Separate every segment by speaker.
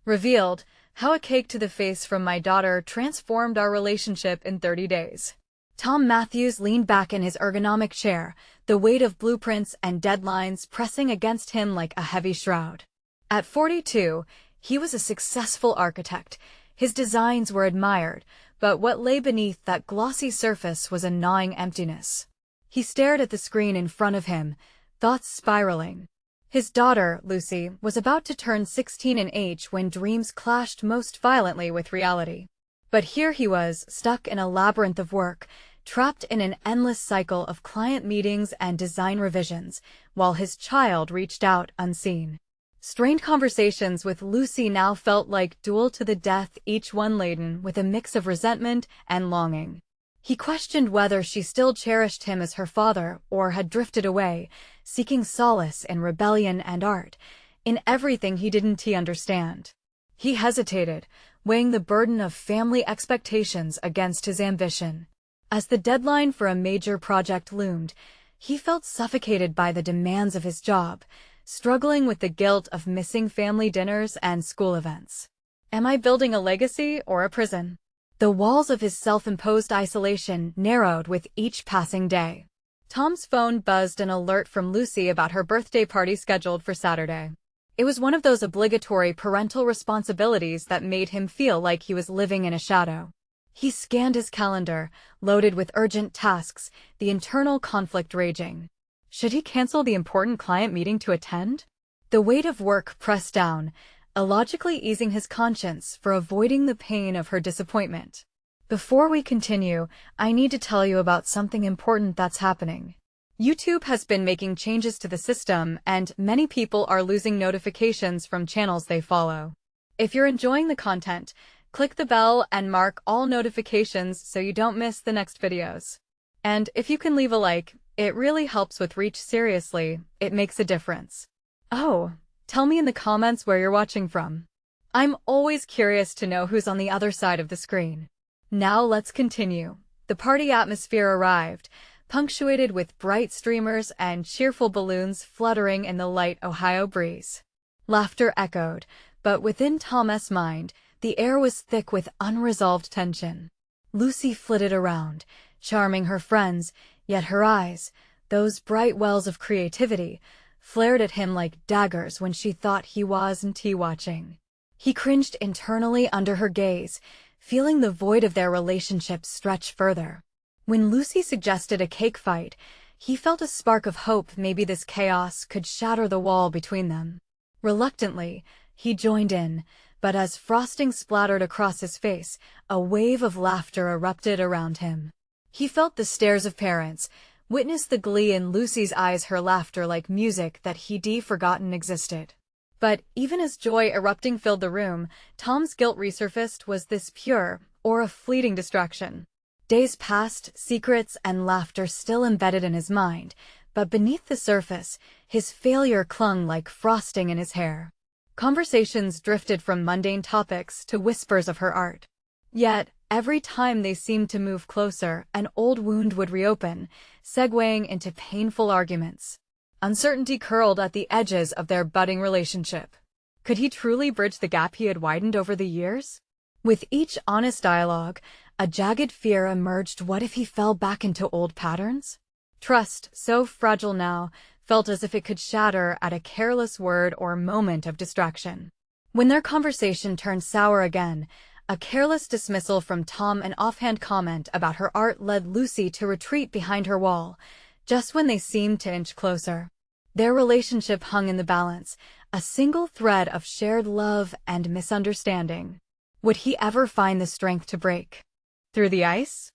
Speaker 1: Revealed, how a cake to the face from my daughter transformed our relationship in 30 days. Tom Matthews leaned back in his ergonomic chair, the weight of blueprints and deadlines pressing against him like a heavy shroud. At 42, he was a successful architect. His designs were admired, but what lay beneath that glossy surface was a gnawing emptiness. He stared at the screen in front of him, thoughts spiraling. His daughter, Lucy, was about to turn 16 in age when dreams clashed most violently with reality. But here he was, stuck in a labyrinth of work, trapped in an endless cycle of client meetings and design revisions, while his child reached out unseen. Strained conversations with Lucy now felt like duel to the death, each one laden with a mix of resentment and longing. He questioned whether she still cherished him as her father or had drifted away, seeking solace in rebellion and art, in everything he didn't understand. He hesitated, weighing the burden of family expectations against his ambition. As the deadline for a major project loomed, he felt suffocated by the demands of his job, struggling with the guilt of missing family dinners and school events. Am I building a legacy or a prison? The walls of his self-imposed isolation narrowed with each passing day. Tom's phone buzzed an alert from Lucy about her birthday party scheduled for Saturday. It was one of those obligatory parental responsibilities that made him feel like he was living in a shadow. He scanned his calendar, loaded with urgent tasks, the internal conflict raging. Should he cancel the important client meeting to attend? The weight of work pressed down, illogically easing his conscience for avoiding the pain of her disappointment. Before we continue, I need to tell you about something important that's happening. YouTube has been making changes to the system, and many people are losing notifications from channels they follow. If you're enjoying the content, click the bell and mark all notifications so you don't miss the next videos. And if you can leave a like, it really helps with reach. Seriously, it makes a difference. Oh, tell me in the comments where you're watching from. I'm always curious to know who's on the other side of the screen. Now let's continue. The party atmosphere arrived, punctuated with bright streamers and cheerful balloons fluttering in the light Ohio breeze. Laughter echoed, but within Tom's mind, the air was thick with unresolved tension. Lucy flitted around, charming her friends, yet her eyes, those bright wells of creativity, flared at him like daggers when she thought he wasn't watching. He cringed internally under her gaze, feeling the void of their relationship stretch further. When Lucy suggested a cake fight, he felt a spark of hope. Maybe this chaos could shatter the wall between them. Reluctantly, he joined in, but as frosting splattered across his face, a wave of laughter erupted around him. He felt the stares of parents, witnessed the glee in Lucy's eyes, her laughter like music that he'd forgotten existed. But even as joy erupting filled the room, Tom's guilt resurfaced. Was this pure, or a fleeting distraction? Days passed, secrets and laughter still embedded in his mind, but beneath the surface, his failure clung like frosting in his hair. Conversations drifted from mundane topics to whispers of her art. Yet, every time they seemed to move closer, an old wound would reopen, segueing into painful arguments. Uncertainty curled at the edges of their budding relationship. Could he truly bridge the gap he had widened over the years? With each honest dialogue, a jagged fear emerged. What if he fell back into old patterns? Trust, so fragile now, felt as if it could shatter at a careless word or moment of distraction. When their conversation turned sour again, a careless dismissal from Tom, an offhand comment about her art, led Lucy to retreat behind her wall, just when they seemed to inch closer. Their relationship hung in the balance, a single thread of shared love and misunderstanding. Would he ever find the strength to break through the ice?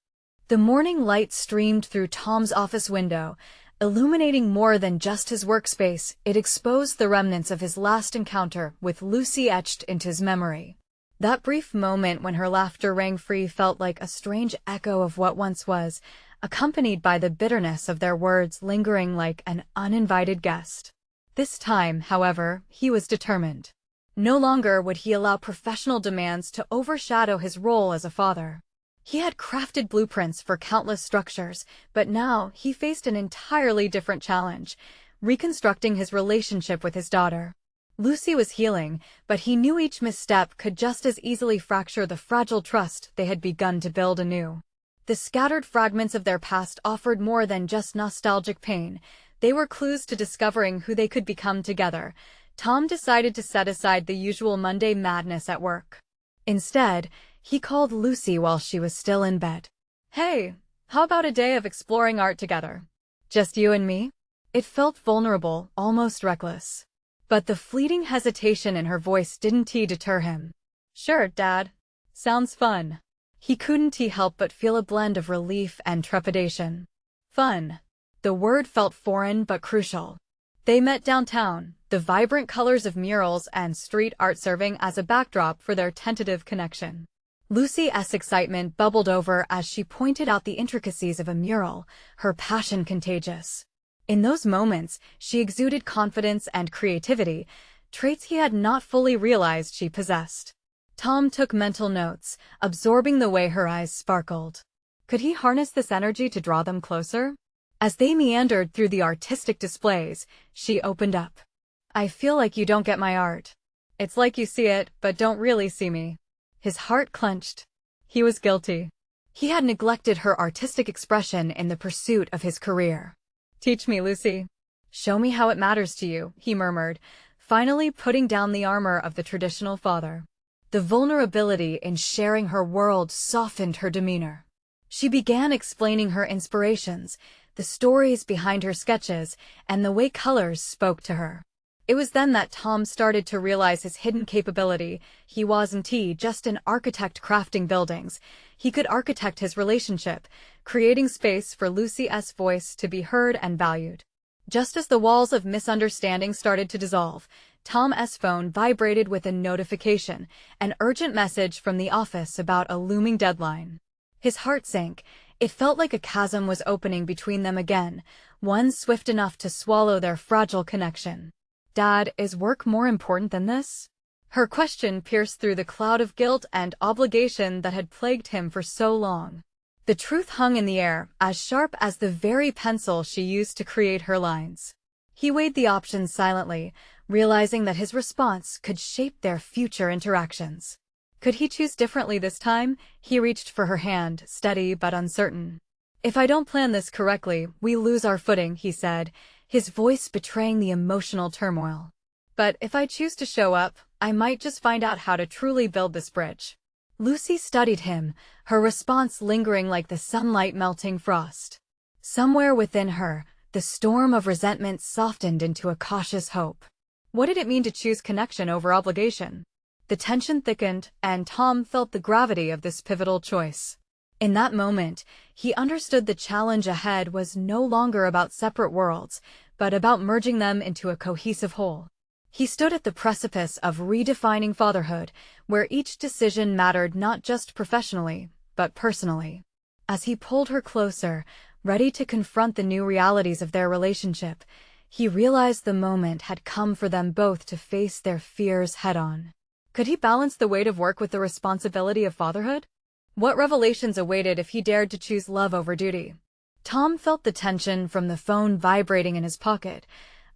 Speaker 1: The morning light streamed through Tom's office window, illuminating more than just his workspace. It exposed the remnants of his last encounter with Lucy etched into his memory. That brief moment when her laughter rang free felt like a strange echo of what once was, accompanied by the bitterness of their words lingering like an uninvited guest. This time, however, he was determined. No longer would he allow professional demands to overshadow his role as a father. He had crafted blueprints for countless structures, but now he faced an entirely different challenge: reconstructing his relationship with his daughter. Lucy was healing, but he knew each misstep could just as easily fracture the fragile trust they had begun to build anew. The scattered fragments of their past offered more than just nostalgic pain. They were clues to discovering who they could become together. Tom decided to set aside the usual Monday madness at work. Instead, he called Lucy while she was still in bed. "Hey, how about a day of exploring art together? Just you and me?" It felt vulnerable, almost reckless. But the fleeting hesitation in her voice didn't deter him. "Sure, Dad. Sounds fun." He couldn't help but feel a blend of relief and trepidation. Fun. The word felt foreign but crucial. They met downtown, the vibrant colors of murals and street art serving as a backdrop for their tentative connection. Lucy's excitement bubbled over as she pointed out the intricacies of a mural, her passion contagious. In those moments, she exuded confidence and creativity, traits he had not fully realized she possessed. Tom took mental notes, absorbing the way her eyes sparkled. Could he harness this energy to draw them closer? As they meandered through the artistic displays, she opened up. "I feel like you don't get my art. It's like you see it, but don't really see me." His heart clenched. He was guilty. He had neglected her artistic expression in the pursuit of his career. "Teach me, Lucy. Show me how it matters to you," he murmured, finally putting down the armor of the traditional father. The vulnerability in sharing her world softened her demeanor. She began explaining her inspirations, the stories behind her sketches, and the way colors spoke to her. It was then that Tom started to realize his hidden capability. He wasn't just an architect crafting buildings. He could architect his relationship, creating space for Lucy's voice to be heard and valued. Just as the walls of misunderstanding started to dissolve, Tom's phone vibrated with a notification, an urgent message from the office about a looming deadline. His heart sank. It felt like a chasm was opening between them again, one swift enough to swallow their fragile connection. "Dad, is work more important than this?" Her question pierced through the cloud of guilt and obligation that had plagued him for so long. The truth hung in the air, as sharp as the very pencil she used to create her lines. He weighed the options silently, realizing that his response could shape their future interactions. Could he choose differently this time? He reached for her hand, steady but uncertain. "If I don't plan this correctly, we lose our footing," he said, his voice betraying the emotional turmoil. "But if I choose to show up, I might just find out how to truly build this bridge." Lucy studied him, her response lingering like the sunlight melting frost. Somewhere within her, the storm of resentment softened into a cautious hope. What did it mean to choose connection over obligation? The tension thickened, and Tom felt the gravity of this pivotal choice. In that moment, he understood the challenge ahead was no longer about separate worlds, but about merging them into a cohesive whole. He stood at the precipice of redefining fatherhood, where each decision mattered not just professionally, but personally. As he pulled her closer, ready to confront the new realities of their relationship, he realized the moment had come for them both to face their fears head-on. Could he balance the weight of work with the responsibility of fatherhood? What revelations awaited if he dared to choose love over duty? Tom felt the tension from the phone vibrating in his pocket,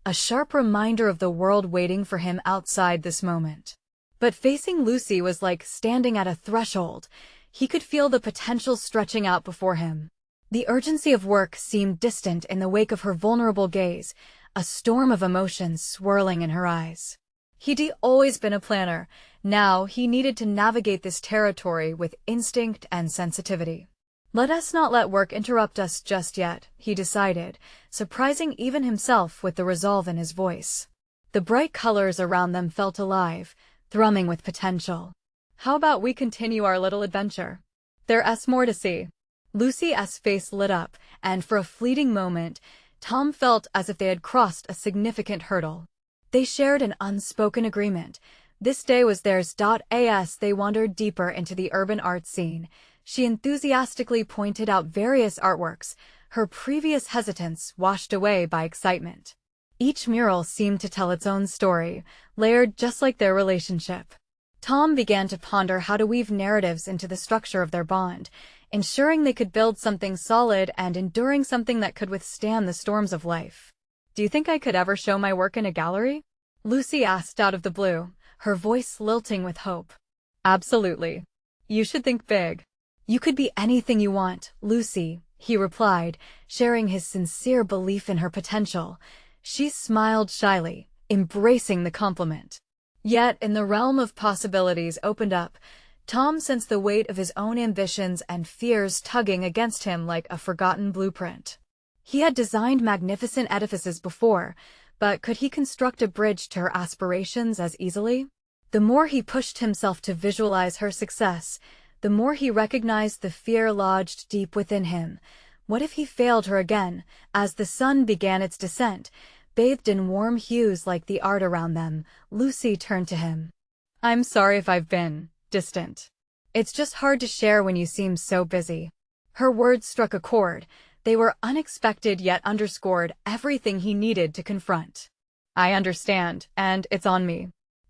Speaker 1: a sharp reminder of the world waiting for him outside this moment. But facing Lucy was like standing at a threshold. He could feel the potential stretching out before him. The urgency of work seemed distant in the wake of her vulnerable gaze, a storm of emotions swirling in her eyes. He'd always been a planner. Now he needed to navigate this territory with instinct and sensitivity. "Let us not let work interrupt us just yet," he decided, surprising even himself with the resolve in his voice. The bright colors around them felt alive, thrumming with potential. "How about we continue our little adventure? There's more to see." Lucy's face lit up, and for a fleeting moment, Tom felt as if they had crossed a significant hurdle. They shared an unspoken agreement. This day was theirs. As they wandered deeper into the urban art scene, she enthusiastically pointed out various artworks, her previous hesitance washed away by excitement. Each mural seemed to tell its own story, layered just like their relationship. Tom began to ponder how to weave narratives into the structure of their bond, ensuring they could build something solid and enduring, something that could withstand the storms of life. "Do you think I could ever show my work in a gallery?" Lucy asked out of the blue, her voice lilting with hope. Absolutely. You should think big. You could be anything you want, Lucy, he replied, sharing his sincere belief in her potential. She smiled shyly, embracing the compliment. Yet, in the realm of possibilities opened up, Tom sensed the weight of his own ambitions and fears tugging against him like a forgotten blueprint. He had designed magnificent edifices before, but could he construct a bridge to her aspirations as easily? The more he pushed himself to visualize her success, the more he recognized the fear lodged deep within him. What if he failed her again, as the sun began its descent, bathed in warm hues like the art around them? Lucy turned to him. I'm sorry if I've been distant. It's just hard to share when you seem so busy. Her words struck a chord. They were unexpected yet underscored everything he needed to confront. I understand, and it's on me.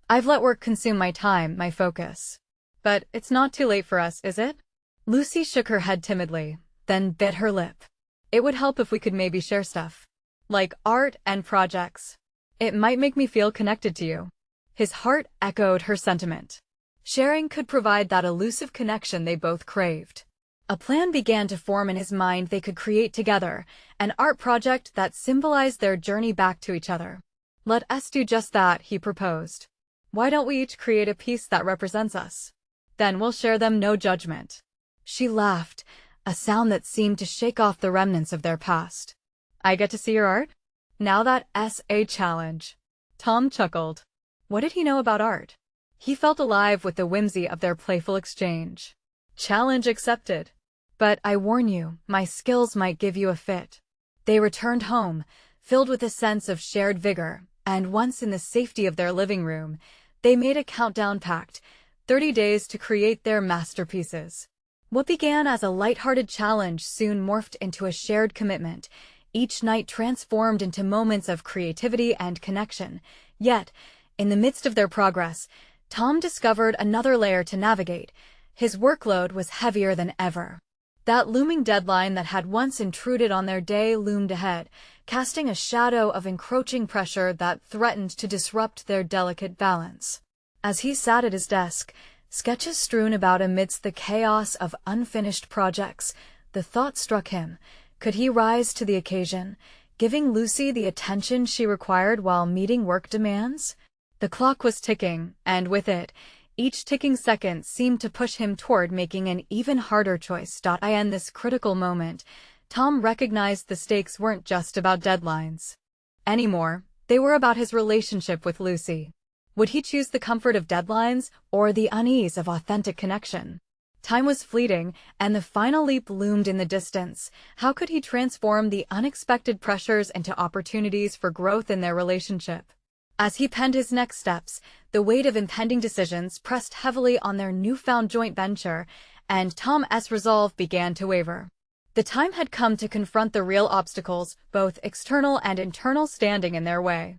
Speaker 1: I've let work consume my time, my focus. But it's not too late for us, is it? Lucy shook her head timidly, then bit her lip. It would help if we could maybe share stuff. Like art and projects. It might make me feel connected to you. His heart echoed her sentiment. Sharing could provide that elusive connection they both craved. A plan began to form in his mind they could create together, an art project that symbolized their journey back to each other. Let us do just that, he proposed. Why don't we each create a piece that represents us? Then we'll share them, no judgment. She laughed, a sound that seemed to shake off the remnants of their past. I get to see your art? Now that's a challenge. Tom chuckled. What did he know about art? He felt alive with the whimsy of their playful exchange. Challenge accepted. But I warn you, my skills might give you a fit. They returned home, filled with a sense of shared vigor, and once in the safety of their living room, they made a countdown pact, 30 days to create their masterpieces. What began as a lighthearted challenge soon morphed into a shared commitment, each night transformed into moments of creativity and connection. Yet, in the midst of their progress, Tom discovered another layer to navigate. His workload was heavier than ever. That looming deadline that had once intruded on their day loomed ahead, casting a shadow of encroaching pressure that threatened to disrupt their delicate balance. As he sat at his desk, sketches strewn about amidst the chaos of unfinished projects, the thought struck him. Could he rise to the occasion, giving Lucy the attention she required while meeting work demands? The clock was ticking, and with it, each ticking second seemed to push him toward making an even harder choice. In this critical moment, Tom recognized the stakes weren't just about deadlines anymore, they were about his relationship with Lucy. Would he choose the comfort of deadlines or the unease of authentic connection? Time was fleeting, and the final leap loomed in the distance. How could he transform the unexpected pressures into opportunities for growth in their relationship? As he penned his next steps, the weight of impending decisions pressed heavily on their newfound joint venture, and Tom's resolve began to waver. The time had come to confront the real obstacles, both external and internal, standing in their way.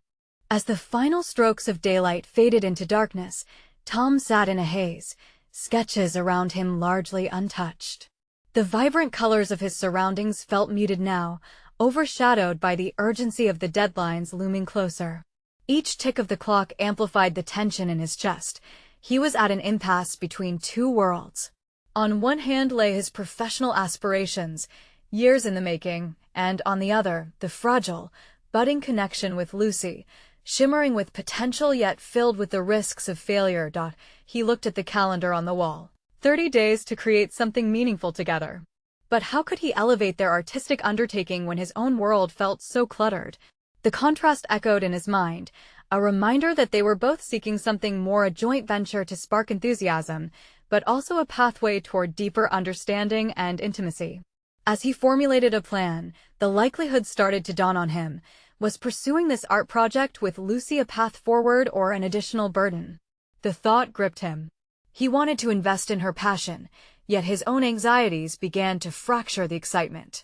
Speaker 1: As the final strokes of daylight faded into darkness, Tom sat in a haze, sketches around him largely untouched. The vibrant colors of his surroundings felt muted now, overshadowed by the urgency of the deadlines looming closer. Each tick of the clock amplified the tension in his chest. He was at an impasse between two worlds. On one hand lay his professional aspirations, years in the making, and on the other, the fragile, budding connection with Lucy, shimmering with potential yet filled with the risks of failure. He looked at the calendar on the wall. 30 days to create something meaningful together. But how could he elevate their artistic undertaking when his own world felt so cluttered? The contrast echoed in his mind, a reminder that they were both seeking something more, a joint venture to spark enthusiasm, but also a pathway toward deeper understanding and intimacy. As he formulated a plan, the likelihood started to dawn on him. Was pursuing this art project with Lucy a path forward or an additional burden? The thought gripped him. He wanted to invest in her passion, yet his own anxieties began to fracture the excitement.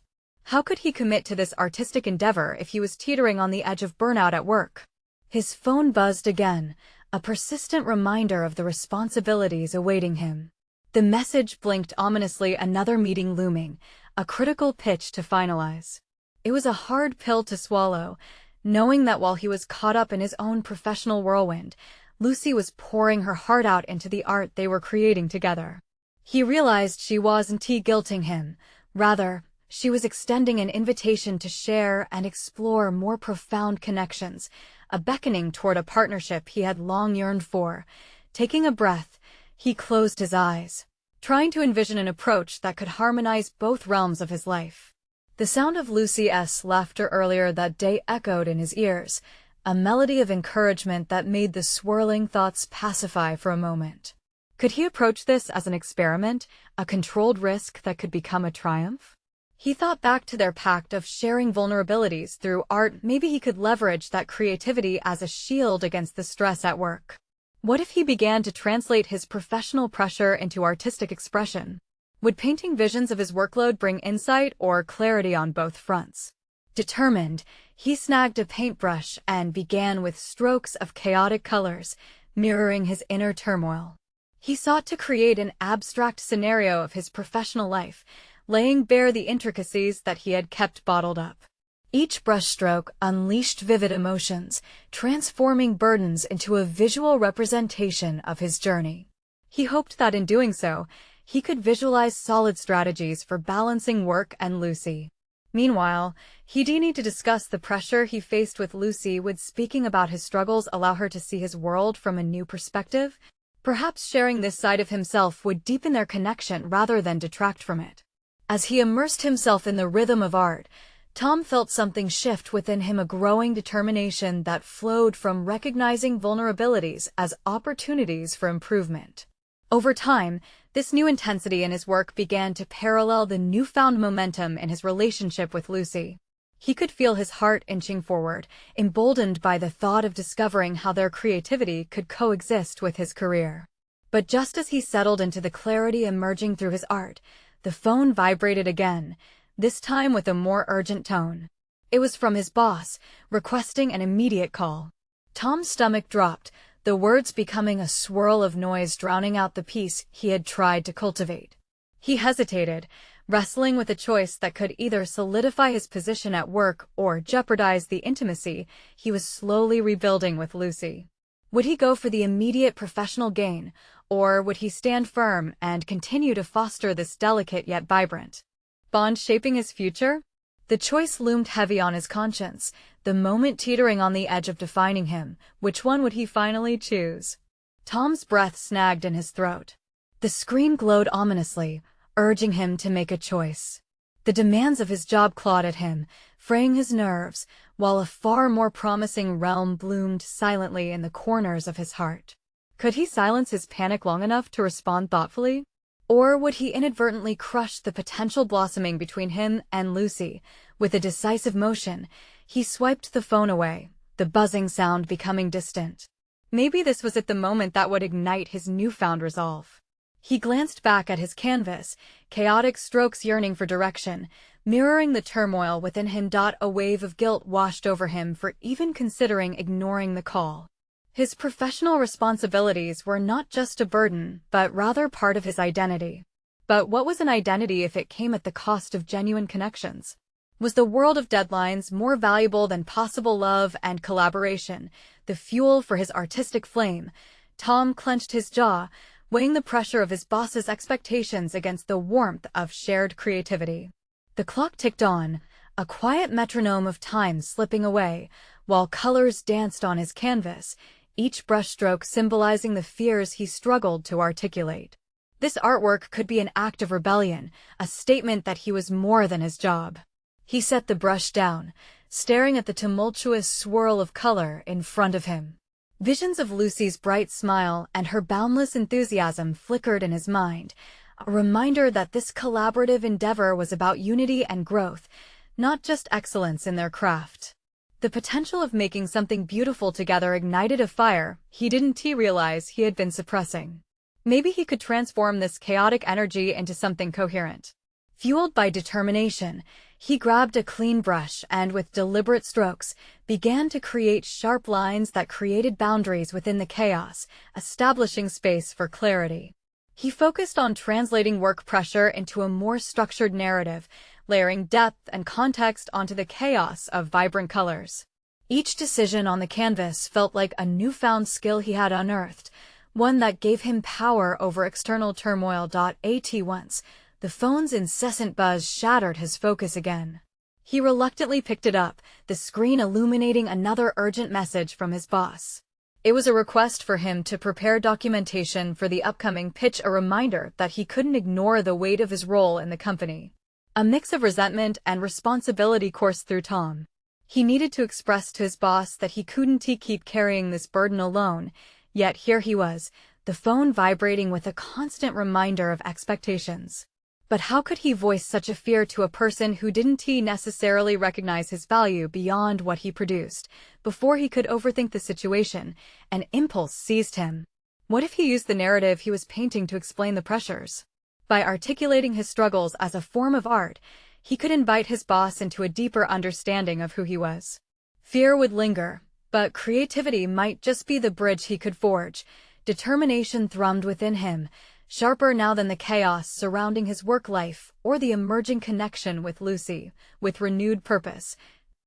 Speaker 1: How could he commit to this artistic endeavor if he was teetering on the edge of burnout at work? His phone buzzed again, a persistent reminder of the responsibilities awaiting him. The message blinked ominously, another meeting looming, a critical pitch to finalize. It was a hard pill to swallow, knowing that while he was caught up in his own professional whirlwind, Lucy was pouring her heart out into the art they were creating together. He realized she wasn't guilting him. Rather, she was extending an invitation to share and explore more profound connections, a beckoning toward a partnership he had long yearned for. Taking a breath, he closed his eyes, trying to envision an approach that could harmonize both realms of his life. The sound of Lucy's laughter earlier that day echoed in his ears, a melody of encouragement that made the swirling thoughts pacify for a moment. Could he approach this as an experiment, a controlled risk that could become a triumph? He thought back to their pact of sharing vulnerabilities through art. Maybe he could leverage that creativity as a shield against the stress at work. What if he began to translate his professional pressure into artistic expression? Would painting visions of his workload bring insight or clarity on both fronts? Determined, he snagged a paintbrush and began with strokes of chaotic colors, mirroring his inner turmoil. He sought to create an abstract scenario of his professional life, laying bare the intricacies that he had kept bottled up. Each brushstroke unleashed vivid emotions, transforming burdens into a visual representation of his journey. He hoped that in doing so, he could visualize solid strategies for balancing work and Lucy. Meanwhile, he did need to discuss the pressure he faced with Lucy. Would speaking about his struggles allow her to see his world from a new perspective? Perhaps sharing this side of himself would deepen their connection rather than detract from it. As he immersed himself in the rhythm of art, Tom felt something shift within him, a growing determination that flowed from recognizing vulnerabilities as opportunities for improvement. Over time, this new intensity in his work began to parallel the newfound momentum in his relationship with Lucy. He could feel his heart inching forward, emboldened by the thought of discovering how their creativity could coexist with his career. But just as he settled into the clarity emerging through his art, the phone vibrated again, this time with a more urgent tone. It was from his boss, requesting an immediate call. Tom's stomach dropped, the words becoming a swirl of noise drowning out the peace he had tried to cultivate. He hesitated, wrestling with a choice that could either solidify his position at work or jeopardize the intimacy he was slowly rebuilding with Lucy. Would he go for the immediate professional gain, or would he stand firm and continue to foster this delicate yet vibrant bond shaping his future? The choice loomed heavy on his conscience, the moment teetering on the edge of defining him. Which one would he finally choose? Tom's breath snagged in his throat. The screen glowed ominously, urging him to make a choice. The demands of his job clawed at him, fraying his nerves, while a far more promising realm bloomed silently in the corners of his heart. Could he silence his panic long enough to respond thoughtfully? Or would he inadvertently crush the potential blossoming between him and Lucy? With a decisive motion, he swiped the phone away, the buzzing sound becoming distant. Maybe this was at the moment that would ignite his newfound resolve. He glanced back at his canvas, chaotic strokes yearning for direction, mirroring the turmoil within him. A wave of guilt washed over him for even considering ignoring the call. His professional responsibilities were not just a burden, but rather part of his identity. But what was an identity if it came at the cost of genuine connections? Was the world of deadlines more valuable than possible love and collaboration, the fuel for his artistic flame? Tom clenched his jaw, weighing the pressure of his boss's expectations against the warmth of shared creativity. The clock ticked on, a quiet metronome of time slipping away, while colors danced on his canvas, each brushstroke symbolizing the fears he struggled to articulate. This artwork could be an act of rebellion, a statement that he was more than his job. He set the brush down, staring at the tumultuous swirl of color in front of him. Visions of Lucy's bright smile and her boundless enthusiasm flickered in his mind, a reminder that this collaborative endeavor was about unity and growth, not just excellence in their craft. The potential of making something beautiful together ignited a fire he didn't realize he had been suppressing. Maybe he could transform this chaotic energy into something coherent. Fueled by determination, he grabbed a clean brush and, with deliberate strokes, began to create sharp lines that created boundaries within the chaos, establishing space for clarity. He focused on translating work pressure into a more structured narrative, layering depth and context onto the chaos of vibrant colors. Each decision on the canvas felt like a newfound skill he had unearthed, one that gave him power over external turmoil. At once, the phone's incessant buzz shattered his focus again. He reluctantly picked it up, the screen illuminating another urgent message from his boss. It was a request for him to prepare documentation for the upcoming pitch, a reminder that he couldn't ignore the weight of his role in the company. A mix of resentment and responsibility coursed through Tom. He needed to express to his boss that he couldn't keep carrying this burden alone, yet here he was, the phone vibrating with a constant reminder of expectations. But how could he voice such a fear to a person who didn't necessarily recognize his value beyond what he produced? Before he could overthink the situation, an impulse seized him. What if he used the narrative he was painting to explain the pressures? By articulating his struggles as a form of art, he could invite his boss into a deeper understanding of who he was. Fear would linger, but creativity might just be the bridge he could forge. Determination thrummed within him, sharper now than the chaos surrounding his work life or the emerging connection with Lucy. With renewed purpose,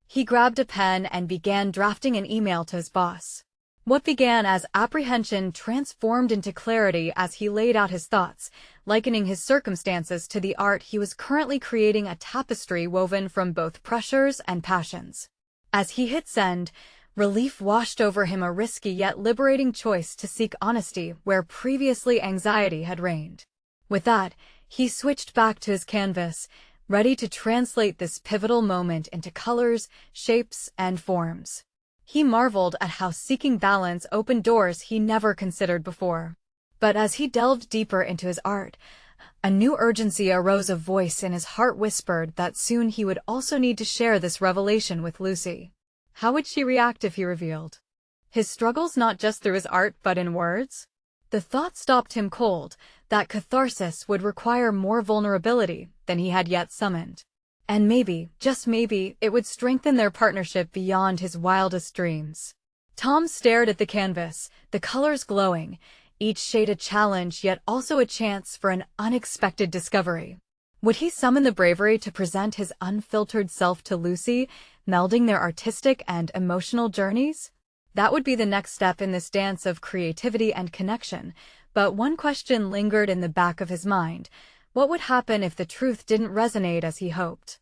Speaker 1: he grabbed a pen and began drafting an email to his boss. What began as apprehension transformed into clarity as he laid out his thoughts, likening his circumstances to the art he was currently creating, a tapestry woven from both pressures and passions. As he hit send, relief washed over him, a risky yet liberating choice to seek honesty where previously anxiety had reigned. With that, he switched back to his canvas, ready to translate this pivotal moment into colors, shapes, and forms. He marveled at how seeking balance opened doors he never considered before. But as he delved deeper into his art, a new urgency arose. A voice in his heart whispered that soon he would also need to share this revelation with Lucy. How would she react if he revealed his struggles not just through his art but in words? The thought stopped him cold, that catharsis would require more vulnerability than he had yet summoned. And maybe, just maybe, it would strengthen their partnership beyond his wildest dreams. Tom stared at the canvas, the colors glowing, each shade a challenge yet also a chance for an unexpected discovery. Would he summon the bravery to present his unfiltered self to Lucy, melding their artistic and emotional journeys? That would be the next step in this dance of creativity and connection, but one question lingered in the back of his mind. What would happen if the truth didn't resonate as he hoped?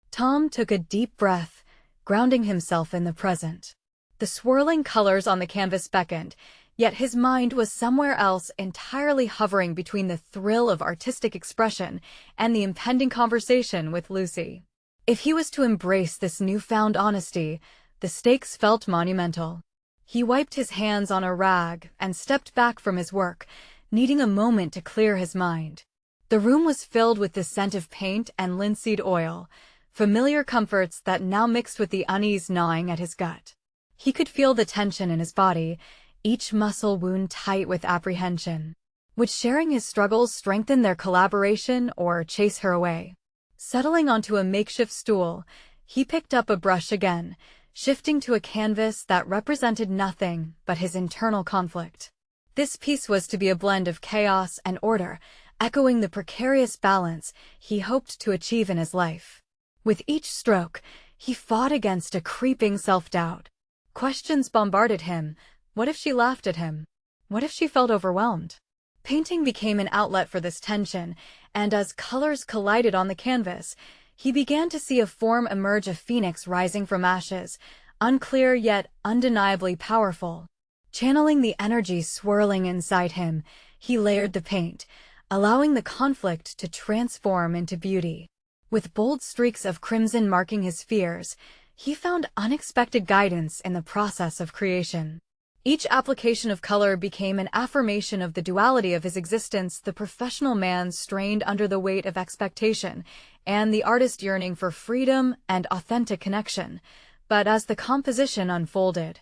Speaker 1: Tom took a deep breath, grounding himself in the present. The swirling colors on the canvas beckoned, yet his mind was somewhere else, entirely hovering between the thrill of artistic expression and the impending conversation with Lucy. If he was to embrace this newfound honesty, the stakes felt monumental. He wiped his hands on a rag and stepped back from his work, needing a moment to clear his mind. The room was filled with the scent of paint and linseed oil, familiar comforts that now mixed with the unease gnawing at his gut. He could feel the tension in his body, each muscle wound tight with apprehension. Would sharing his struggles strengthen their collaboration or chase her away? Settling onto a makeshift stool, he picked up a brush again, shifting to a canvas that represented nothing but his internal conflict. This piece was to be a blend of chaos and order, echoing the precarious balance he hoped to achieve in his life. With each stroke, he fought against a creeping self-doubt. Questions bombarded him. What if she laughed at him? What if she felt overwhelmed? Painting became an outlet for this tension, and as colors collided on the canvas, he began to see a form emerge, a phoenix rising from ashes, unclear yet undeniably powerful. Channeling the energy swirling inside him, he layered the paint, allowing the conflict to transform into beauty. With bold streaks of crimson marking his fears, he found unexpected guidance in the process of creation. Each application of color became an affirmation of the duality of his existence, the professional man strained under the weight of expectation, and the artist yearning for freedom and authentic connection. But as the composition unfolded,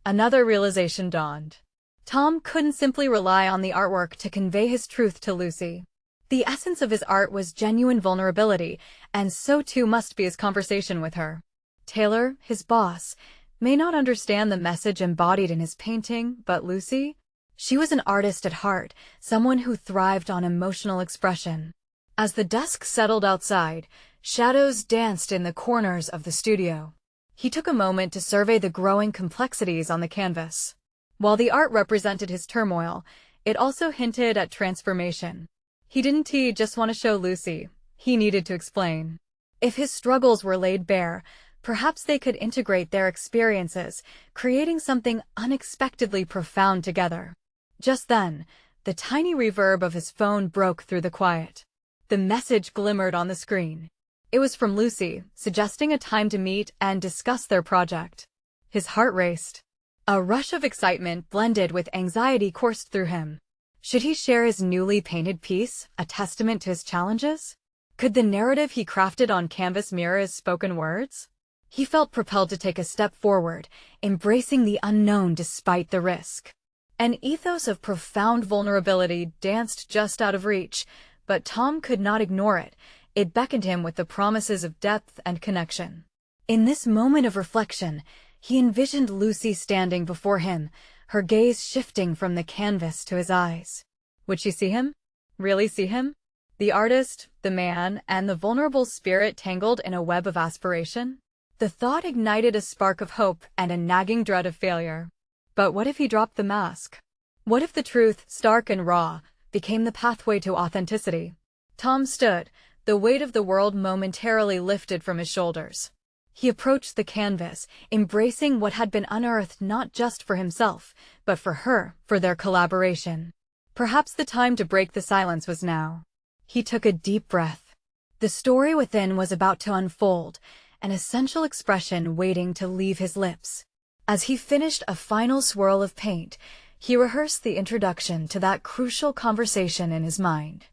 Speaker 1: another realization dawned. Tom couldn't simply rely on the artwork to convey his truth to Lucy. The essence of his art was genuine vulnerability, and so too must be his conversation with her. Taylor, his boss, may not understand the message embodied in his painting, but Lucy? She was an artist at heart, someone who thrived on emotional expression. As the dusk settled outside, shadows danced in the corners of the studio. He took a moment to survey the growing complexities on the canvas. While the art represented his turmoil, it also hinted at transformation. He didn't just want to show Lucy. He needed to explain. If his struggles were laid bare, perhaps they could integrate their experiences, creating something unexpectedly profound together. Just then, the tiny reverb of his phone broke through the quiet. The message glimmered on the screen. It was from Lucy, suggesting a time to meet and discuss their project. His heart raced. A rush of excitement blended with anxiety coursed through him. Should he share his newly painted piece, a testament to his challenges? Could the narrative he crafted on canvas mirror his spoken words? He felt propelled to take a step forward, embracing the unknown despite the risk. An ethos of profound vulnerability danced just out of reach, but Tom could not ignore it. It beckoned him with the promises of depth and connection. In this moment of reflection, he envisioned Lucy standing before him, her gaze shifting from the canvas to his eyes. Would she see him? Really see him? The artist, the man, and the vulnerable spirit tangled in a web of aspiration? The thought ignited a spark of hope and a nagging dread of failure. But what if he dropped the mask? What if the truth, stark and raw, became the pathway to authenticity? Tom stood, the weight of the world momentarily lifted from his shoulders. He approached the canvas, embracing what had been unearthed not just for himself, but for her, for their collaboration. Perhaps the time to break the silence was now. He took a deep breath. The story within was about to unfold, an essential expression waiting to leave his lips. As he finished a final swirl of paint, he rehearsed the introduction to that crucial conversation in his mind.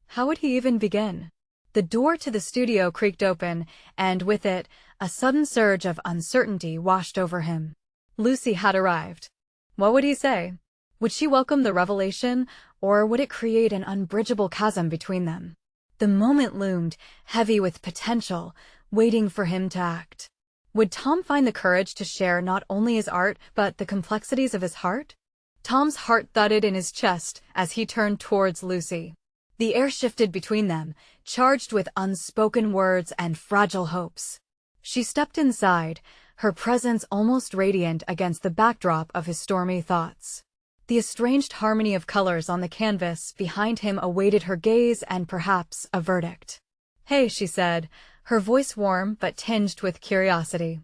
Speaker 1: How would he even begin? The door to the studio creaked open, and with it, a sudden surge of uncertainty washed over him. Lucy had arrived. What would he say? Would she welcome the revelation, or would it create an unbridgeable chasm between them? The moment loomed, heavy with potential, waiting for him to act. Would Tom find the courage to share not only his art, but the complexities of his heart? Tom's heart thudded in his chest as he turned towards Lucy. The air shifted between them, charged with unspoken words and fragile hopes. She stepped inside, her presence almost radiant against the backdrop of his stormy thoughts. The estranged harmony of colors on the canvas behind him awaited her gaze and perhaps a verdict. "Hey," she said, her voice warm but tinged with curiosity.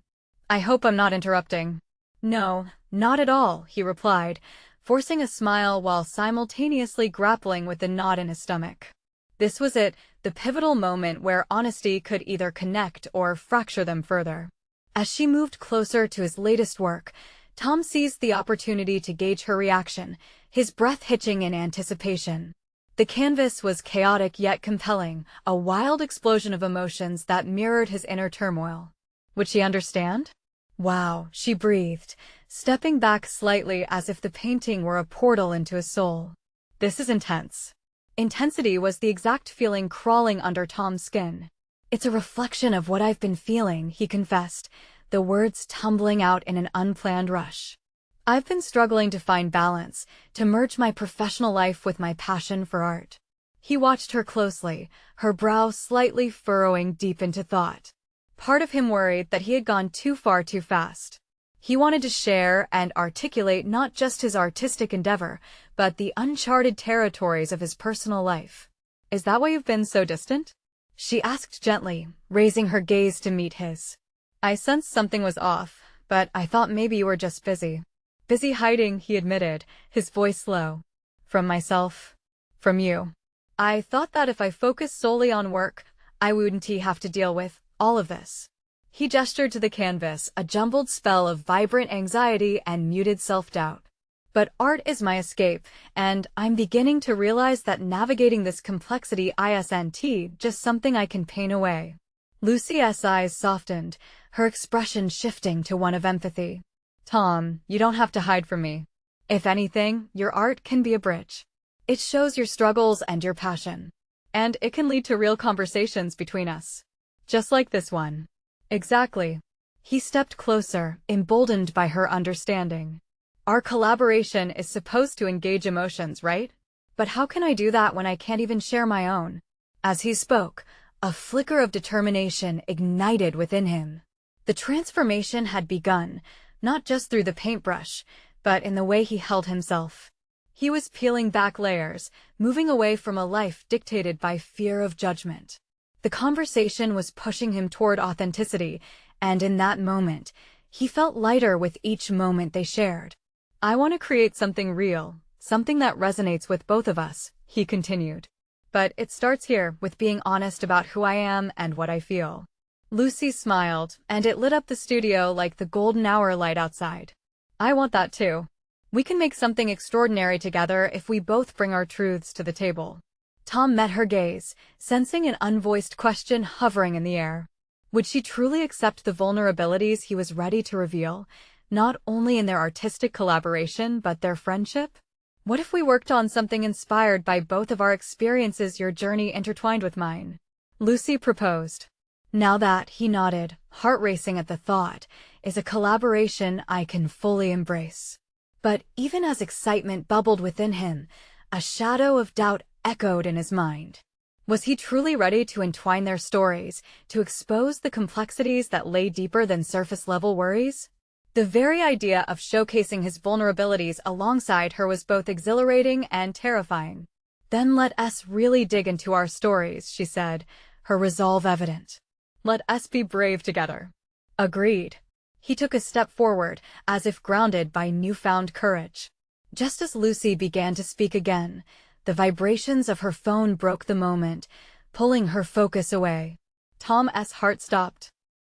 Speaker 1: "I hope I'm not interrupting." "No, not at all," he replied, forcing a smile while simultaneously grappling with the knot in his stomach. This was it, the pivotal moment where honesty could either connect or fracture them further. As she moved closer to his latest work, Tom seized the opportunity to gauge her reaction, his breath hitching in anticipation. The canvas was chaotic yet compelling, a wild explosion of emotions that mirrored his inner turmoil. Would she understand? "Wow," she breathed, stepping back slightly as if the painting were a portal into his soul. "This is intense." Intensity was the exact feeling crawling under Tom's skin. "It's a reflection of what I've been feeling," he confessed, the words tumbling out in an unplanned rush. "I've been struggling to find balance, to merge my professional life with my passion for art." He watched her closely, her brow slightly furrowing deep into thought. Part of him worried that he had gone too far too fast. He wanted to share and articulate not just his artistic endeavor, but the uncharted territories of his personal life. "Is that why you've been so distant?" she asked gently, raising her gaze to meet his. "I sensed something was off, but I thought maybe you were just busy." "Busy hiding," he admitted, his voice low. "From myself. From you. I thought that if I focused solely on work, I wouldn't have to deal with all of this." He gestured to the canvas, a jumbled spell of vibrant anxiety and muted self-doubt. "But art is my escape, and I'm beginning to realize that navigating this complexity isn't just something I can paint away." Lucy's eyes softened, her expression shifting to one of empathy. "Tom, you don't have to hide from me. If anything, your art can be a bridge. It shows your struggles and your passion. And it can lead to real conversations between us. Just like this one." "Exactly." He stepped closer, emboldened by her understanding. "Our collaboration is supposed to engage emotions, right? But how can I do that when I can't even share my own?" As he spoke, a flicker of determination ignited within him. The transformation had begun, not just through the paintbrush, but in the way he held himself. He was peeling back layers, moving away from a life dictated by fear of judgment. The conversation was pushing him toward authenticity, and in that moment, he felt lighter with each moment they shared. "I want to create something real, something that resonates with both of us," he continued. "But it starts here, with being honest about who I am and what I feel." Lucy smiled, and it lit up the studio like the golden hour light outside. "I want that too. We can make something extraordinary together if we both bring our truths to the table." Tom met her gaze, sensing an unvoiced question hovering in the air. Would she truly accept the vulnerabilities he was ready to reveal, not only in their artistic collaboration but their friendship? "What if we worked on something inspired by both of our experiences, your journey intertwined with mine?" Lucy proposed. "Now that," he nodded, heart racing at the thought, "is a collaboration I can fully embrace." But even as excitement bubbled within him, a shadow of doubt echoed in his mind. Was he truly ready to entwine their stories, to expose the complexities that lay deeper than surface-level worries? The very idea of showcasing his vulnerabilities alongside her was both exhilarating and terrifying. "Then let us really dig into our stories," she said, her resolve evident. "Let us be brave together." "Agreed." He took a step forward, as if grounded by newfound courage. Just as Lucy began to speak again, the vibrations of her phone broke the moment, pulling her focus away. Tom's heart stopped.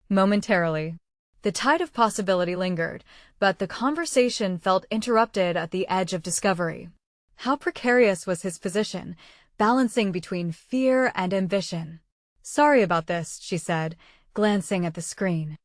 Speaker 1: Momentarily. The tide of possibility lingered, but the conversation felt interrupted at the edge of discovery. How precarious was his position, balancing between fear and ambition. "Sorry about this," she said, glancing at the screen.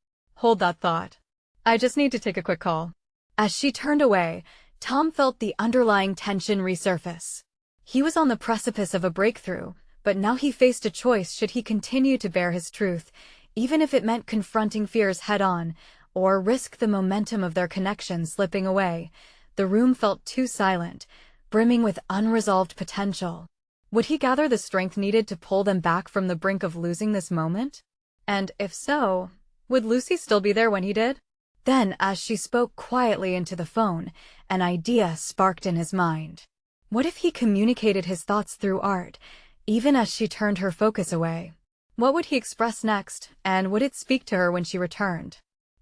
Speaker 1: "Hold that thought. I just need to take a quick call." As she turned away, Tom felt the underlying tension resurface. He was on the precipice of a breakthrough, but now he faced a choice: should he continue to bear his truth, even if it meant confronting fears head-on, or risk the momentum of their connection slipping away? The room felt too silent, brimming with unresolved potential. Would he gather the strength needed to pull them back from the brink of losing this moment? And if so, would Lucy still be there when he did? Then, as she spoke quietly into the phone, an idea sparked in his mind. What if he communicated his thoughts through art, even as she turned her focus away? What would he express next, and would it speak to her when she returned?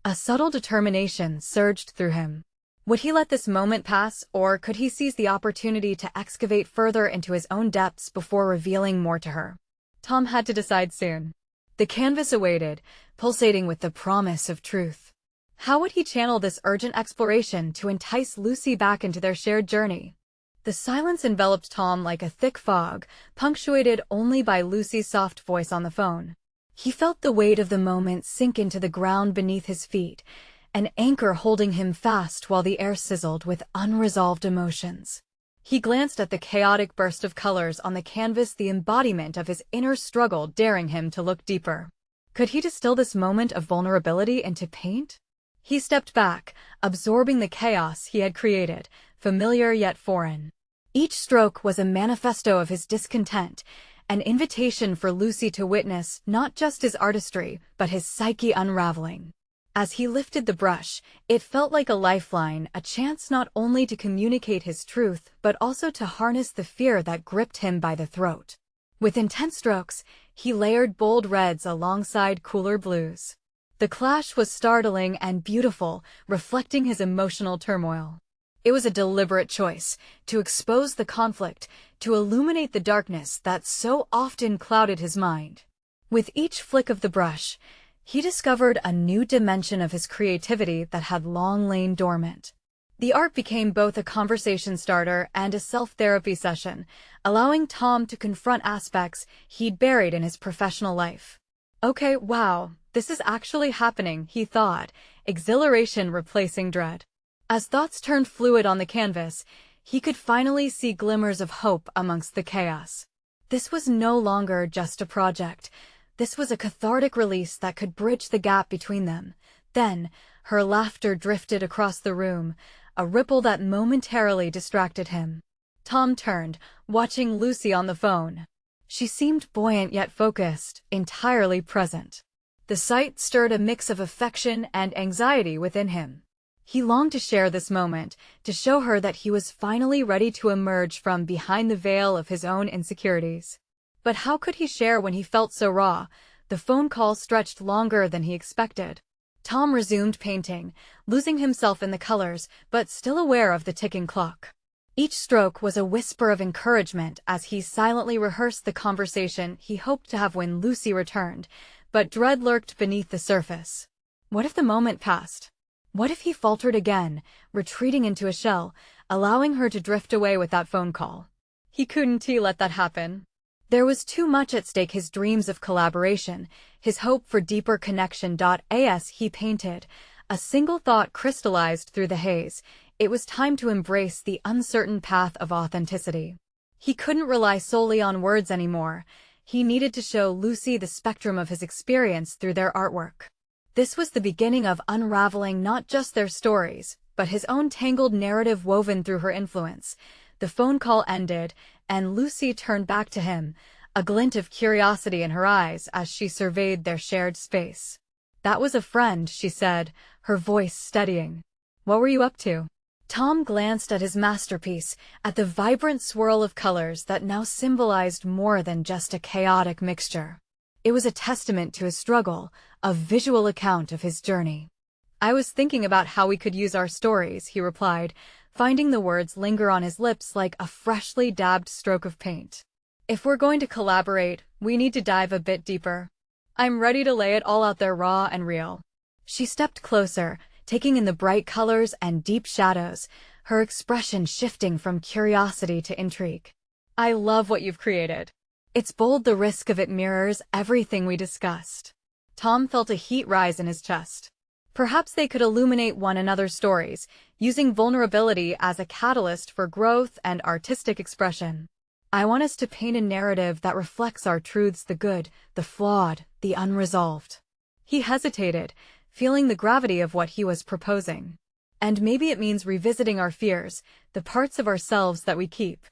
Speaker 1: A subtle determination surged through him. Would he let this moment pass, or could he seize the opportunity to excavate further into his own depths before revealing more to her? Tom had to decide soon. The canvas awaited, pulsating with the promise of truth. How would he channel this urgent exploration to entice Lucy back into their shared journey? The silence enveloped Tom like a thick fog, punctuated only by Lucy's soft voice on the phone. He felt the weight of the moment sink into the ground beneath his feet, an anchor holding him fast while the air sizzled with unresolved emotions. He glanced at the chaotic burst of colors on the canvas, the embodiment of his inner struggle daring him to look deeper. Could he distill this moment of vulnerability into paint? He stepped back, absorbing the chaos he had created, familiar yet foreign. Each stroke was a manifesto of his discontent, an invitation for Lucy to witness not just his artistry, but his psyche unraveling. As he lifted the brush, it felt like a lifeline, a chance not only to communicate his truth, but also to harness the fear that gripped him by the throat. With intense strokes, he layered bold reds alongside cooler blues. The clash was startling and beautiful, reflecting his emotional turmoil. It was a deliberate choice, to expose the conflict, to illuminate the darkness that so often clouded his mind. With each flick of the brush, he discovered a new dimension of his creativity that had long lain dormant. The art became both a conversation starter and a self-therapy session, allowing Tom to confront aspects he'd buried in his professional life. "Okay, wow, this is actually happening," he thought, exhilaration replacing dread. As thoughts turned fluid on the canvas, he could finally see glimmers of hope amongst the chaos. This was no longer just a project. This was a cathartic release that could bridge the gap between them. Then, her laughter drifted across the room, a ripple that momentarily distracted him. Tom turned, watching Lucy on the phone. She seemed buoyant yet focused, entirely present. The sight stirred a mix of affection and anxiety within him. He longed to share this moment, to show her that he was finally ready to emerge from behind the veil of his own insecurities. But how could he share when he felt so raw? The phone call stretched longer than he expected. Tom resumed painting, losing himself in the colors, but still aware of the ticking clock. Each stroke was a whisper of encouragement as he silently rehearsed the conversation he hoped to have when Lucy returned, but dread lurked beneath the surface. What if the moment passed? What if he faltered again, retreating into a shell, allowing her to drift away with that phone call? He couldn't let that happen. There was too much at stake: his dreams of collaboration, his hope for deeper connection. As he painted, a single thought crystallized through the haze. It was time to embrace the uncertain path of authenticity. He couldn't rely solely on words anymore. He needed to show Lucy the spectrum of his experience through their artwork. This was the beginning of unraveling not just their stories, but his own tangled narrative woven through her influence. The phone call ended, and Lucy turned back to him, a glint of curiosity in her eyes as she surveyed their shared space. "That was a friend," she said, her voice steadying. "What were you up to?" Tom glanced at his masterpiece, at the vibrant swirl of colors that now symbolized more than just a chaotic mixture. It was a testament to his struggle, a visual account of his journey. "I was thinking about how we could use our stories," he replied, finding the words linger on his lips like a freshly dabbed stroke of paint. "If we're going to collaborate, we need to dive a bit deeper. I'm ready to lay it all out there, raw and real." She stepped closer, taking in the bright colors and deep shadows, her expression shifting from curiosity to intrigue. "I love what you've created. It's bold. The risk of it mirrors everything we discussed." Tom felt a heat rise in his chest. Perhaps they could illuminate one another's stories, using vulnerability as a catalyst for growth and artistic expression. "I want us to paint a narrative that reflects our truths: the good, the flawed, the unresolved." He hesitated, feeling the gravity of what he was proposing. "And maybe it means revisiting our fears, the parts of ourselves that we keep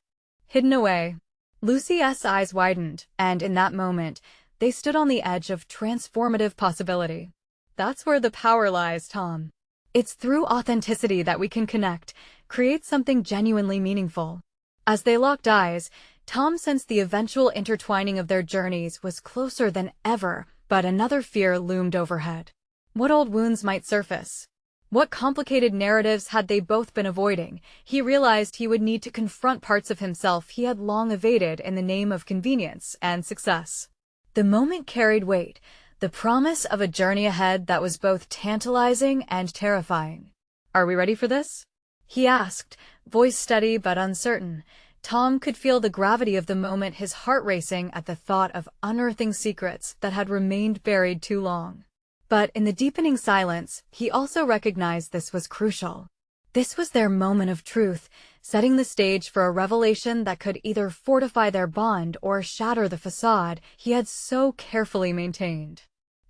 Speaker 1: hidden away." Lucy's eyes widened, and in that moment, they stood on the edge of transformative possibility. "That's where the power lies, Tom. It's through authenticity that we can connect, create something genuinely meaningful." As they locked eyes, Tom sensed the eventual intertwining of their journeys was closer than ever, but another fear loomed overhead. What old wounds might surface? What complicated narratives had they both been avoiding? He realized he would need to confront parts of himself he had long evaded in the name of convenience and success. The moment carried weight, the promise of a journey ahead that was both tantalizing and terrifying. "Are we ready for this?" he asked, voice steady but uncertain. Tom could feel the gravity of the moment, his heart racing at the thought of unearthing secrets that had remained buried too long. But in the deepening silence, he also recognized this was crucial. This was their moment of truth, setting the stage for a revelation that could either fortify their bond or shatter the facade he had so carefully maintained.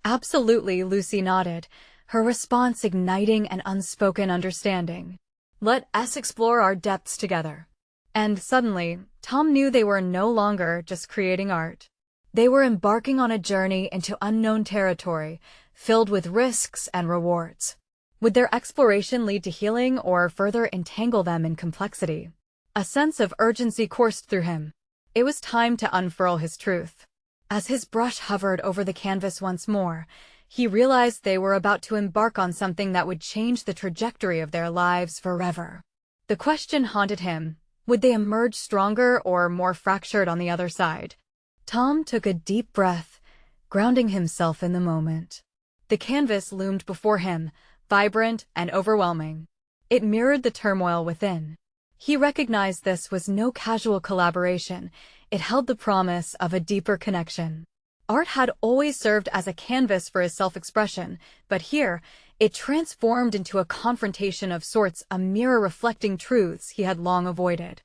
Speaker 1: "Absolutely," Lucy nodded, her response igniting an unspoken understanding. "Let us explore our depths together." And suddenly, Tom knew they were no longer just creating art. They were embarking on a journey into unknown territory, filled with risks and rewards. Would their exploration lead to healing or further entangle them in complexity? A sense of urgency coursed through him. It was time to unfurl his truth. As his brush hovered over the canvas once more, he realized they were about to embark on something that would change the trajectory of their lives forever. The question haunted him: would they emerge stronger or more fractured on the other side? Tom took a deep breath, grounding himself in the moment. The canvas loomed before him, vibrant and overwhelming. It mirrored the turmoil within. He recognized this was no casual collaboration. It held the promise of a deeper connection. Art had always served as a canvas for his self-expression, but here, it transformed into a confrontation of sorts, a mirror reflecting truths he had long avoided.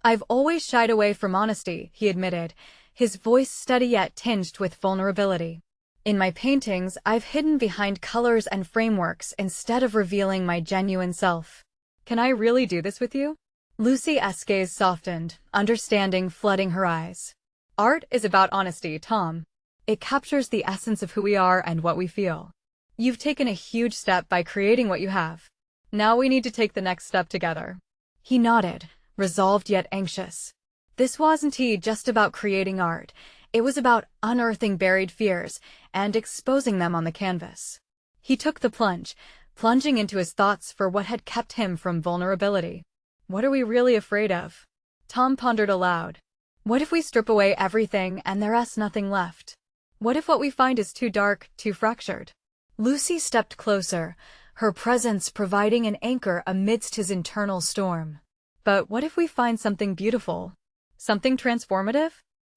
Speaker 1: "I've always shied away from honesty," he admitted, his voice steady yet tinged with vulnerability. "In my paintings, I've hidden behind colors and frameworks instead of revealing my genuine self. Can I really do this with you?" Lucy's gaze softened, understanding flooding her eyes. "Art is about honesty, Tom. It captures the essence of who we are and what we feel. You've taken a huge step by creating what you have. Now we need to take the next step together. He nodded, resolved yet anxious. This wasn't just about creating art. It was about unearthing buried fears and exposing them on the canvas. He took the plunge, plunging into his thoughts for what had kept him from vulnerability. What are we really afraid of? Tom pondered aloud. What if we strip away everything and there's nothing left? What if what we find is too dark, too fractured? Lucy stepped closer, her presence providing an anchor amidst his internal storm. But what if we find something beautiful? Something transformative?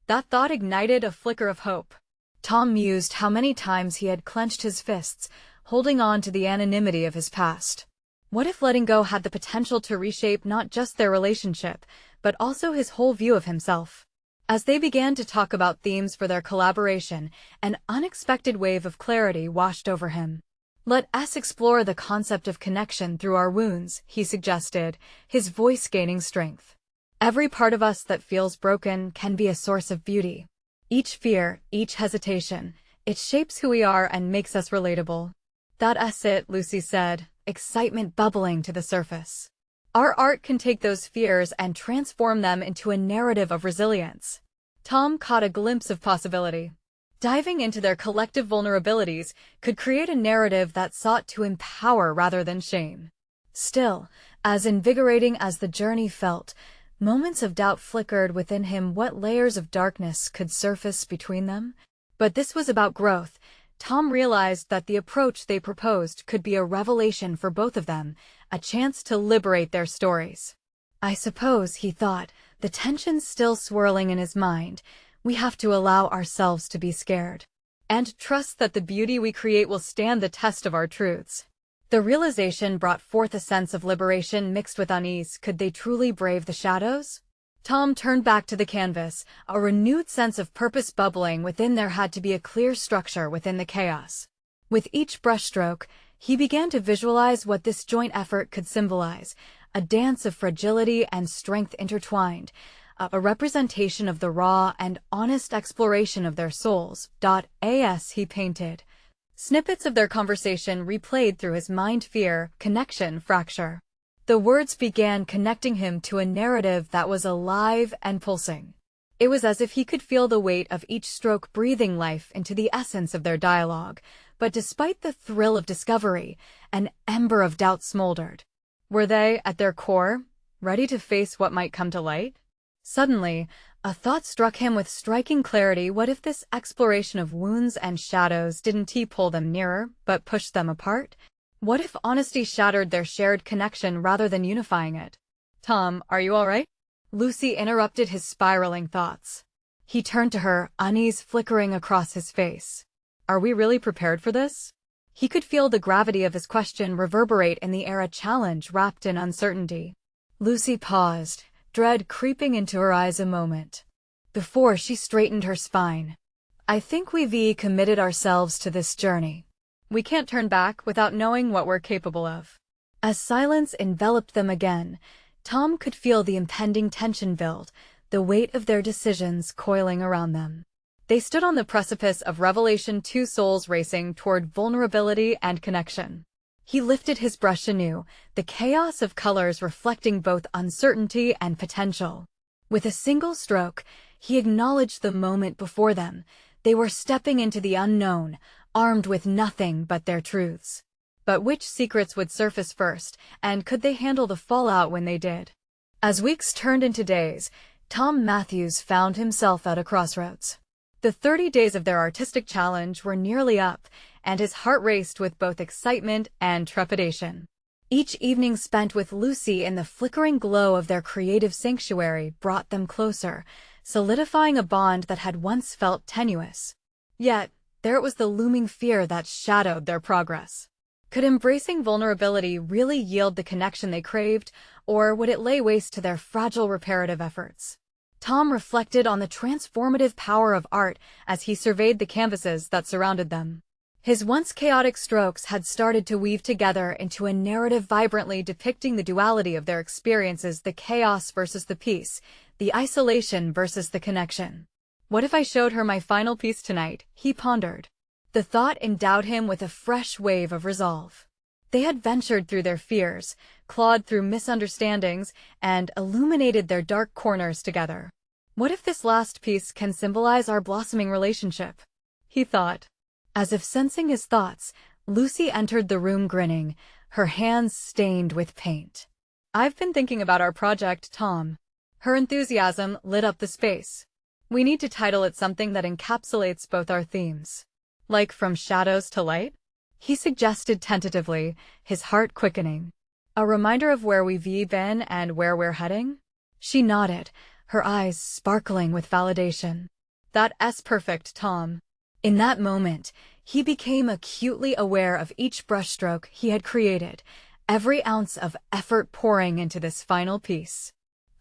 Speaker 1: That thought ignited a flicker of hope. Tom mused how many times he had clenched his fists, holding on to the anonymity of his past. What if letting go had the potential to reshape not just their relationship, but also his whole view of himself? As they began to talk about themes for their collaboration, an unexpected wave of clarity washed over him. Let us explore the concept of connection through our wounds, he suggested, his voice gaining strength. Every part of us that feels broken can be a source of beauty. Each fear, each hesitation, it shapes who we are and makes us relatable. That's it, Lucy said, excitement bubbling to the surface. Our art can take those fears and transform them into a narrative of resilience. Tom caught a glimpse of possibility. Diving into their collective vulnerabilities could create a narrative that sought to empower rather than shame. Still, as invigorating as the journey felt, moments of doubt flickered within him. What layers of darkness could surface between them? But this was about growth. Tom realized that the approach they proposed could be a revelation for both of them, a chance to liberate their stories. I suppose, he thought, the tension still swirling in his mind, we have to allow ourselves to be scared. And trust that the beauty we create will stand the test of our truths. The realization brought forth a sense of liberation mixed with unease. Could they truly brave the shadows? Tom turned back to the canvas, a renewed sense of purpose bubbling within. There had to be a clear structure within the chaos. With each brushstroke, he began to visualize what this joint effort could symbolize, a dance of fragility and strength intertwined, a representation of the raw and honest exploration of their souls. As he painted, snippets of their conversation replayed through his mind: fear, connection, fracture. The words began connecting him to a narrative that was alive and pulsing. It was as if he could feel the weight of each stroke breathing life into the essence of their dialogue. But despite the thrill of discovery, an ember of doubt smoldered. Were they, at their core, ready to face what might come to light? Suddenly, a thought struck him with striking clarity. What if this exploration of wounds and shadows didn't pull them nearer, but push them apart? What if honesty shattered their shared connection rather than unifying it? Tom, are you all right? Lucy interrupted his spiraling thoughts. He turned to her, unease flickering across his face. Are we really prepared for this? He could feel the gravity of his question reverberate in the air, a challenge wrapped in uncertainty. Lucy paused, dread creeping into her eyes a moment before she straightened her spine. I think we've committed ourselves to this journey. We can't turn back without knowing what we're capable of. As silence enveloped them again, Tom could feel the impending tension build, the weight of their decisions coiling around them. They stood on the precipice of revelation, two souls racing toward vulnerability and connection. He lifted his brush anew, the chaos of colors reflecting both uncertainty and potential. With a single stroke, he acknowledged the moment before them. They were stepping into the unknown, armed with nothing but their truths. But which secrets would surface first, and could they handle the fallout when they did? As weeks turned into days, Tom Matthews found himself at a crossroads. The 30 days of their artistic challenge were nearly up, and his heart raced with both excitement and trepidation. Each evening spent with Lucy in the flickering glow of their creative sanctuary brought them closer, solidifying a bond that had once felt tenuous. Yet, there was the looming fear that shadowed their progress. Could embracing vulnerability really yield the connection they craved, or would it lay waste to their fragile reparative efforts? Tom reflected on the transformative power of art as he surveyed the canvases that surrounded them. His once chaotic strokes had started to weave together into a narrative vibrantly depicting the duality of their experiences: the chaos versus the peace, the isolation versus the connection. What if I showed her my final piece tonight? He pondered. The thought endowed him with a fresh wave of resolve. They had ventured through their fears, clawed through misunderstandings, and illuminated their dark corners together. What if this last piece can symbolize our blossoming relationship? He thought. As if sensing his thoughts, Lucy entered the room grinning, her hands stained with paint. I've been thinking about our project, Tom. Her enthusiasm lit up the space. We need to title it something that encapsulates both our themes. Like From Shadows to Light? He suggested tentatively, his heart quickening. A reminder of where we've been and where we're heading? She nodded, her eyes sparkling with validation. That's perfect, Tom. In that moment, he became acutely aware of each brushstroke he had created, every ounce of effort pouring into this final piece.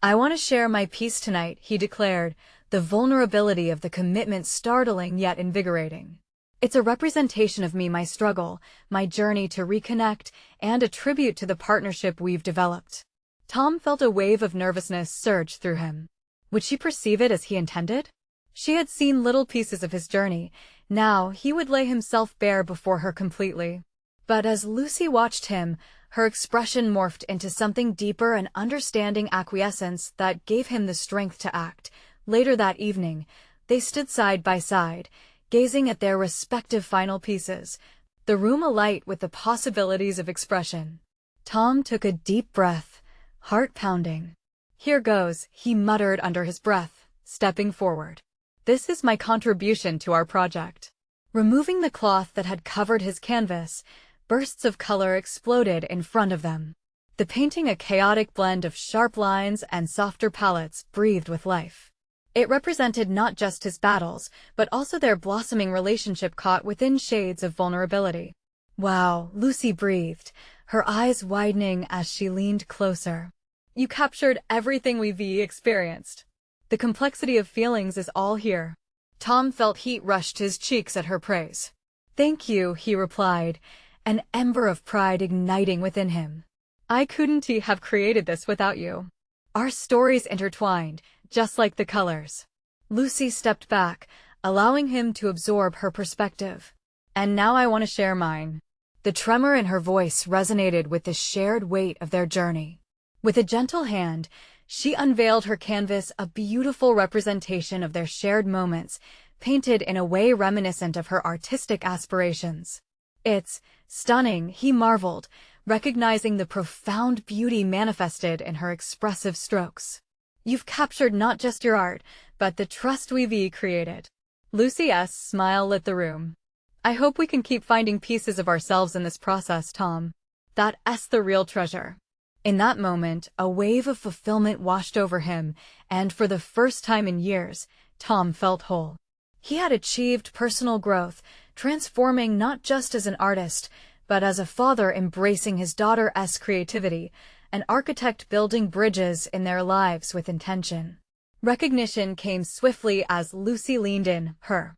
Speaker 1: I want to share my piece tonight, he declared, the vulnerability of the commitment startling yet invigorating. It's a representation of me, my struggle, my journey to reconnect, and a tribute to the partnership we've developed. Tom felt a wave of nervousness surge through him. Would she perceive it as he intended? She had seen little pieces of his journey. Now he would lay himself bare before her completely. But as Lucy watched him, her expression morphed into something deeper, an understanding acquiescence that gave him the strength to act. Later that evening, they stood side by side, gazing at their respective final pieces, the room alight with the possibilities of expression. Tom took a deep breath, heart pounding. Here goes, he muttered under his breath, stepping forward. This is my contribution to our project. Removing the cloth that had covered his canvas, bursts of color exploded in front of them. The painting, a chaotic blend of sharp lines and softer palettes, breathed with life. It represented not just his battles, but also their blossoming relationship caught within shades of vulnerability. Wow, Lucy breathed, her eyes widening as she leaned closer. You captured everything we've experienced. The complexity of feelings is all here. Tom felt heat rush to his cheeks at her praise. Thank you, he replied, an ember of pride igniting within him. I couldn't have created this without you. Our stories intertwined, just like the colors. Lucy stepped back, allowing him to absorb her perspective. And now I want to share mine. The tremor in her voice resonated with the shared weight of their journey. With a gentle hand, she unveiled her canvas, a beautiful representation of their shared moments, painted in a way reminiscent of her artistic aspirations. It's stunning, he marveled, recognizing the profound beauty manifested in her expressive strokes. You've captured not just your art, but the trust we've created. Lucy's smile lit the room. I hope we can keep finding pieces of ourselves in this process, Tom. That's the real treasure. In that moment, a wave of fulfillment washed over him, and for the first time in years, Tom felt whole. He had achieved personal growth, transforming not just as an artist, but as a father embracing his daughter's creativity, an architect building bridges in their lives with intention. Recognition came swiftly as Lucy leaned in, her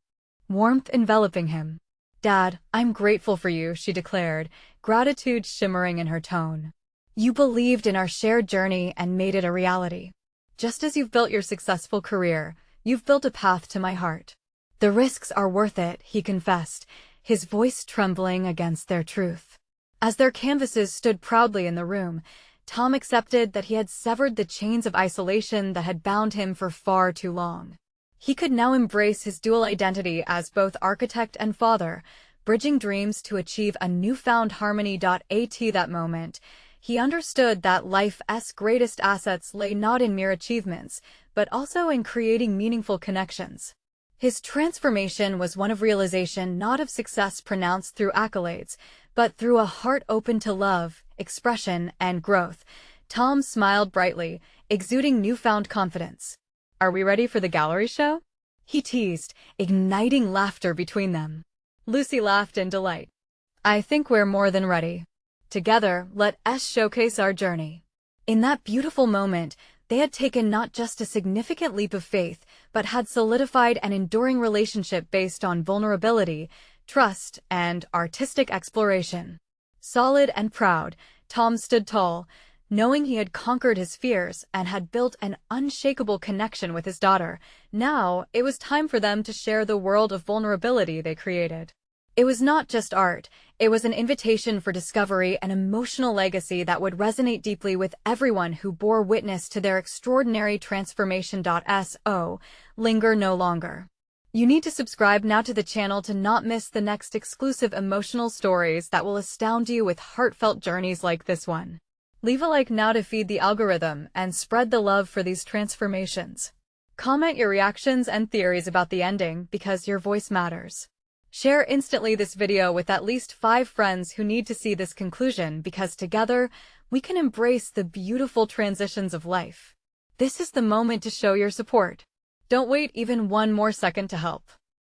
Speaker 1: warmth enveloping him. Dad, I'm grateful for you, she declared, gratitude shimmering in her tone. You believed in our shared journey and made it a reality. Just as you've built your successful career, you've built a path to my heart. The risks are worth it, he confessed, his voice trembling against their truth. As their canvases stood proudly in the room, Tom accepted that he had severed the chains of isolation that had bound him for far too long. He could now embrace his dual identity as both architect and father, bridging dreams to achieve a newfound harmony. At that moment, he understood that life's greatest assets lay not in mere achievements, but also in creating meaningful connections. His transformation was one of realization, not of success pronounced through accolades, but through a heart open to love, expression, and growth. Tom smiled brightly, exuding newfound confidence. Are we ready for the gallery show? He teased, igniting laughter between them. Lucy laughed in delight. I think we're more than ready. Together, let us showcase our journey. In that beautiful moment, they had taken not just a significant leap of faith, but had solidified an enduring relationship based on vulnerability, trust, and artistic exploration. Solid and proud, Tom stood tall, Knowing he had conquered his fears and had built an unshakable connection with his daughter, now it was time for them to share the world of vulnerability they created. It was not just art, it was an invitation for discovery and emotional legacy that would resonate deeply with everyone who bore witness to their extraordinary transformation. So, linger no longer. You need to subscribe now to the channel to not miss the next exclusive emotional stories that will astound you with heartfelt journeys like this one. Leave a like now to feed the algorithm and spread the love for these transformations. Comment your reactions and theories about the ending because your voice matters. Share instantly this video with at least 5 friends who need to see this conclusion because together, we can embrace the beautiful transitions of life. This is the moment to show your support. Don't wait even one more second to help.